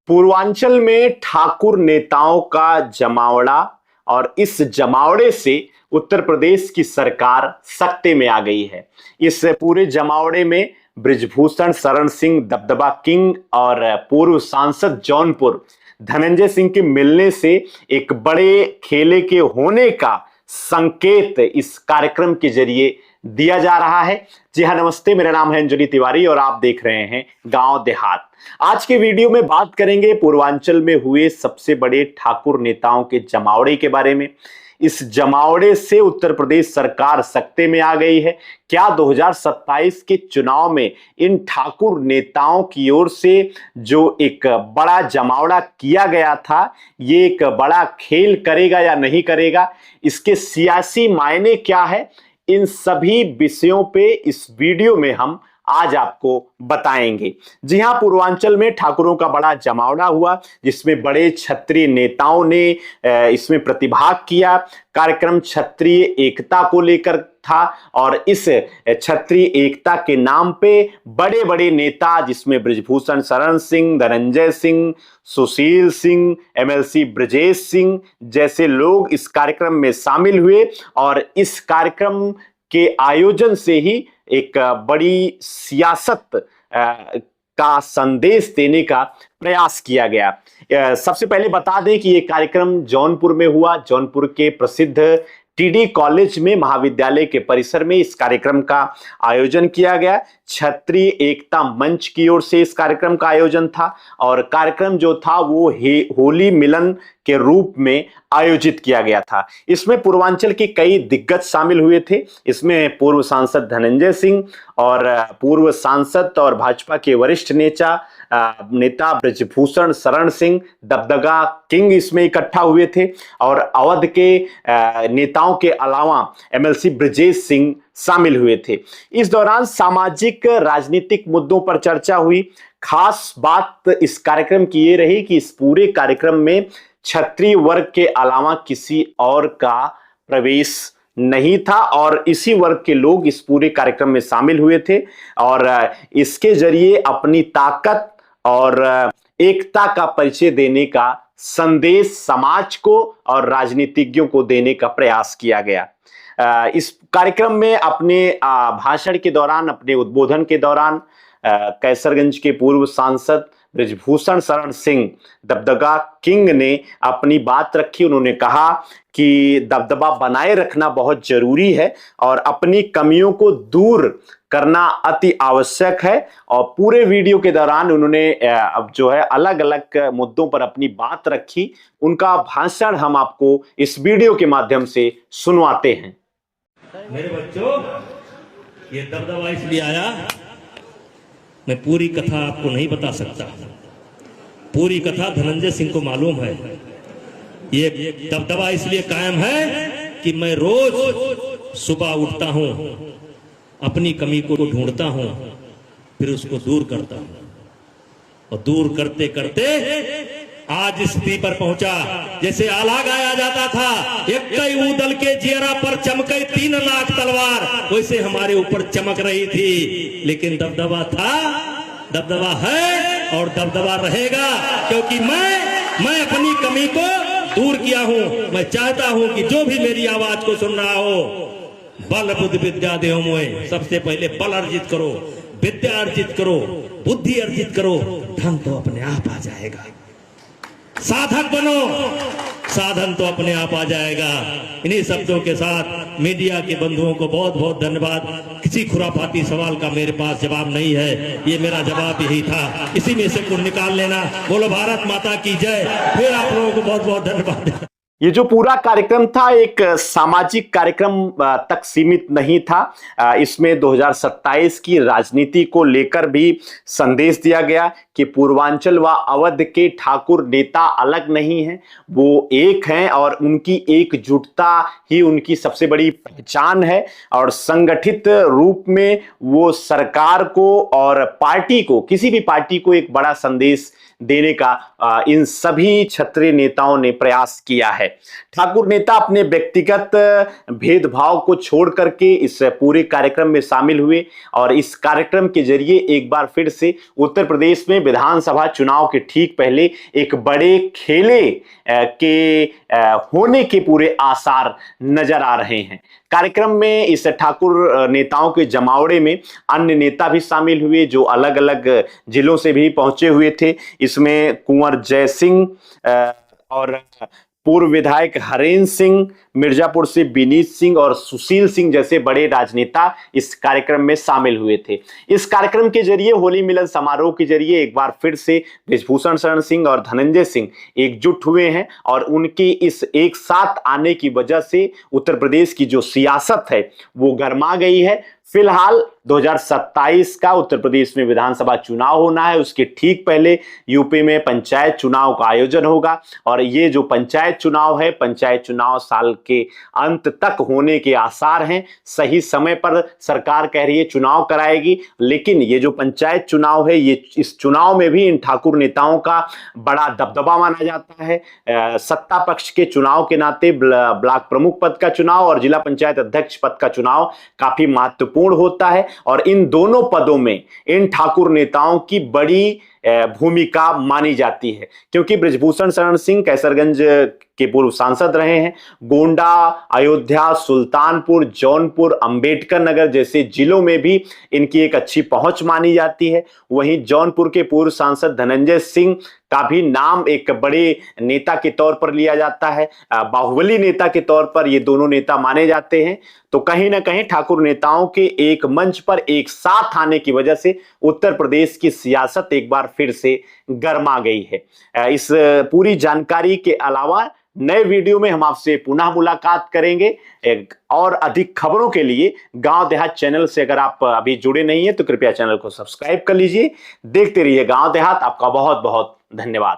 पूर्वांचल में ठाकुर नेताओं का जमावड़ा और इस जमावड़े से उत्तर प्रदेश की सरकार सत्ते में आ गई है। इस पूरे जमावड़े में बृजभूषण शरण सिंह दबदबा किंग और पूर्व सांसद जौनपुर धनंजय सिंह के मिलने से एक बड़े खेले के होने का संकेत इस कार्यक्रम के जरिए दिया जा रहा है। जी हाँ, नमस्ते, मेरा नाम है अंजलि तिवारी और आप देख रहे हैं गांव देहात। आज के वीडियो में बात करेंगे पूर्वांचल में हुए सबसे बड़े ठाकुर नेताओं के जमावड़े के बारे में। इस जमावड़े से उत्तर प्रदेश सरकार सत्ते में आ गई है। क्या 2027 के चुनाव में इन ठाकुर नेताओं की ओर से जो एक बड़ा जमावड़ा किया गया था, ये एक बड़ा खेल करेगा या नहीं करेगा, इसके सियासी मायने क्या है, इन सभी विषयों पे इस वीडियो में हम आज आपको बताएंगे। जी हां, पूर्वांचल में ठाकुरों का बड़ा जमावड़ा हुआ जिसमें बड़े क्षत्रिय नेताओं ने इसमें प्रतिभाग किया। कार्यक्रम क्षत्रिय एकता को लेकर था और इस क्षत्रिय एकता के नाम पे बड़े बड़े नेता जिसमें बृजभूषण शरण सिंह, धनंजय सिंह, सुशील सिंह, एमएलसी ब्रजेश सिंह जैसे लोग इस कार्यक्रम में शामिल हुए और इस कार्यक्रम के आयोजन से ही एक बड़ी सियासत का संदेश देने का प्रयास किया गया। सबसे पहले बता दें कि ये कार्यक्रम जौनपुर में हुआ। जौनपुर के प्रसिद्ध टीडी कॉलेज में महाविद्यालय के परिसर में इस कार्यक्रम का आयोजन किया गया। क्षत्रिय एकता मंच की ओर से इस कार्यक्रम का आयोजन था और कार्यक्रम जो था वो होली मिलन के रूप में आयोजित किया गया था। इसमें पूर्वांचल के कई दिग्गज शामिल हुए थे। इसमें पूर्व सांसद धनंजय सिंह और पूर्व सांसद और भाजपा के वरिष्ठ नेता बृजभूषण शरण सिंह दबदबा किंग इसमें इकट्ठा हुए थे और अवध के नेताओं के अलावा एमएलसी ब्रजेश सिंह शामिल हुए थे। इस दौरान सामाजिक राजनीतिक मुद्दों पर चर्चा हुई। खास बात इस कार्यक्रम की ये रही कि इस पूरे कार्यक्रम में क्षत्रिय वर्ग के अलावा किसी और का प्रवेश नहीं था और इसी वर्ग के लोग इस पूरे कार्यक्रम में शामिल हुए थे और इसके जरिए अपनी ताकत और एकता का परिचय देने का संदेश समाज को और राजनीतिज्ञों को देने का प्रयास किया गया। इस कार्यक्रम में अपने भाषण के दौरान, अपने उद्बोधन के दौरान कैसरगंज के पूर्व सांसद बृजभूषण शरण सिंह दबदबा किंग ने अपनी बात रखी। उन्होंने कहा कि दबदबा बनाए रखना बहुत जरूरी है और अपनी कमियों को दूर करना अति आवश्यक है और पूरे वीडियो के दौरान उन्होंने अब जो है अलग अलग मुद्दों पर अपनी बात रखी। उनका भाषण हम आपको इस वीडियो के माध्यम से सुनवाते हैं। मेरे बच्चों, ये दबदबा इसलिए आया, मैं पूरी कथा आपको नहीं बता सकता। पूरी कथा धनंजय सिंह को मालूम है। ये दबदबा इसलिए कायम है कि मैं रोज सुबह उठता हूं, अपनी कमी को ढूंढता हूं, फिर उसको दूर करता हूं और दूर करते करते आज इस स्थिति पर पहुंचा। जैसे आला गाया जाता था, एक कई दल के जियरा पर चमके 3 लाख तलवार, वैसे हमारे ऊपर चमक रही थी। लेकिन दबदबा था, दबदबा है और दबदबा रहेगा, क्योंकि मैं अपनी कमी को दूर किया हूं। मैं चाहता हूं कि जो भी मेरी आवाज को सुन रहा हो, बल बुद्धि विद्या देव मोए, सबसे पहले बल अर्जित करो, विद्या अर्जित करो, बुद्धि अर्जित करो, धन तो अपने आप आ जाएगा। साधक बनो, साधन तो अपने आप आ जाएगा। इन्हीं शब्दों के साथ मीडिया के बंधुओं को बहुत बहुत धन्यवाद। किसी खुराफाती सवाल का मेरे पास जवाब नहीं है, ये मेरा जवाब यही था, इसी में से कुछ निकाल लेना। बोलो भारत माता की जय। फिर आप लोगों को बहुत बहुत धन्यवाद। ये जो पूरा कार्यक्रम था एक सामाजिक कार्यक्रम तक सीमित नहीं था। इसमें 2027 की राजनीति को लेकर भी संदेश दिया गया कि पूर्वांचल व अवध के ठाकुर नेता अलग नहीं हैं, वो एक हैं और उनकी एकजुटता ही उनकी सबसे बड़ी पहचान है और संगठित रूप में वो सरकार को और पार्टी को, किसी भी पार्टी को एक बड़ा संदेश देने का इन सभी क्षत्रिय नेताओं ने प्रयास किया है। ठाकुर नेता अपने व्यक्तिगत भेदभाव को छोड़ करके इस पूरे कार्यक्रम में शामिल हुए और इस कार्यक्रम के जरिए एक बार फिर से उत्तर प्रदेश में विधानसभा चुनाव के ठीक पहले एक बड़े खेले के होने के पूरे आसार नजर आ रहे हैं। कार्यक्रम में इस ठाकुर नेताओं के जमावड़े में अन्य नेता भी शामिल हुए जो अलग अलग जिलों से भी पहुंचे हुए थे। इसमें कुंवर जय सिंह और पूर्व विधायक हरेंद्र सिंह, मिर्जापुर से विनीत सिंह और सुशील सिंह जैसे बड़े राजनेता इस कार्यक्रम में शामिल हुए थे। इस कार्यक्रम के जरिए होली मिलन समारोह के जरिए एक बार फिर से बृजभूषण शरण सिंह और धनंजय सिंह एकजुट हुए हैं और उनकी इस एक साथ आने की वजह से उत्तर प्रदेश की जो सियासत है वो गर्मा गई है। फिलहाल 2027 का उत्तर प्रदेश में विधानसभा चुनाव होना है, उसके ठीक पहले यूपी में पंचायत चुनाव का आयोजन होगा और ये जो पंचायत चुनाव है, पंचायत चुनाव साल के अंत तक होने के आसार हैं। सही समय पर सरकार कह रही है चुनाव कराएगी, लेकिन ये जो पंचायत चुनाव है, ये इस चुनाव में भी इन ठाकुर नेताओं का बड़ा दबदबा माना जाता है। सत्ता पक्ष के चुनाव के नाते ब्लॉक प्रमुख पद का चुनाव और जिला पंचायत अध्यक्ष पद का चुनाव काफी महत्वपूर्ण होता है और इन दोनों पदों में इन ठाकुर नेताओं की बड़ी भूमिका मानी जाती है, क्योंकि बृजभूषण शरण सिंह कैसरगंज के पूर्व सांसद रहे हैं। गोंडा, अयोध्या, सुल्तानपुर, जौनपुर, अंबेडकर नगर जैसे जिलों में भी इनकी एक अच्छी पहुंच मानी जाती है। वहीं जौनपुर के पूर्व सांसद धनंजय सिंह का भी नाम एक बड़े नेता के तौर पर लिया जाता है, बाहुबली नेता के तौर पर ये दोनों नेता माने जाते हैं। तो कहीं ना कहीं ठाकुर नेताओं के एक मंच पर एक साथ आने की वजह से उत्तर प्रदेश की सियासत एक बार फिर से गर्मा गई है। इस पूरी जानकारी के अलावा नए वीडियो में हम आपसे पुनः मुलाकात करेंगे। और अधिक खबरों के लिए गांव देहात चैनल से अगर आप अभी जुड़े नहीं हैं तो कृपया चैनल को सब्सक्राइब कर लीजिए। देखते रहिए गांव देहात। आपका बहुत बहुत धन्यवाद।